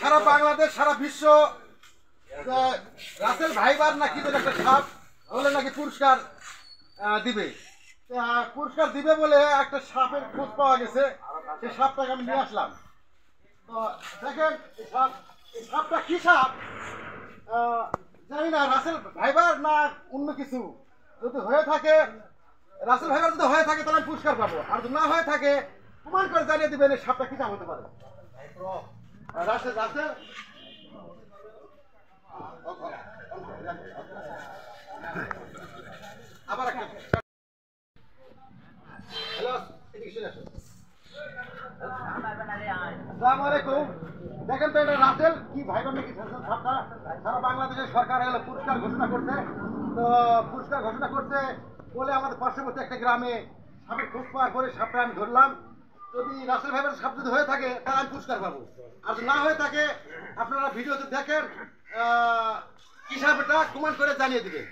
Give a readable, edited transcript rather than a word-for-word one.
সারা বাংলাদেশ সারা বিশ্ব রাসেল ভাইবার নাকি একটা সাপ বলে নাকি পুরস্কার দিবে। পুরস্কার দিবে বলে একটা সাপের খোঁজ পাওয়া গেছে, সেই সাপটাকে আমি নিয়ে আসলাম। তো দেখেন এই সাপটা কি সাপ জানি না, রাসেল ভাইবার না অন্য কিছু। যদি হয়ে থাকে রাসেল ভাইবার যদি হয়ে থাকে তাহলে আমি পুরস্কার পাবো, আর যদি না হয়ে থাকে প্রমাণ করে জানিয়ে দিবেন এই সাপটা কি সাপ হতে পারে। রাসেল রাসেল আবার একটা হ্যালো, আসসালামু আলাইকুম। দেখেন তো এটা রাসেল কি ভাইবার নাকি সাপটা। সারা বাংলাদেশের সরকার হলো পুরস্কার ঘোষণা করছে। তো পুরস্কার ঘোষণা করছে বলে আমাদের পার্শ্ববর্তী একটা গ্রামে সাপের খোঁজ পাওয়ার পরে সাপটা আমি ধরলাম। যদি রাসেল ভাইবার সাপ যদি হয়ে থাকে তাহলে আমি পুরস্কার পাবো, আর যদি না হয়ে থাকে আপনারা ভিডিওতে দেখেন কি সাপ এটা কমেন্ট করে জানিয়ে দিবেন।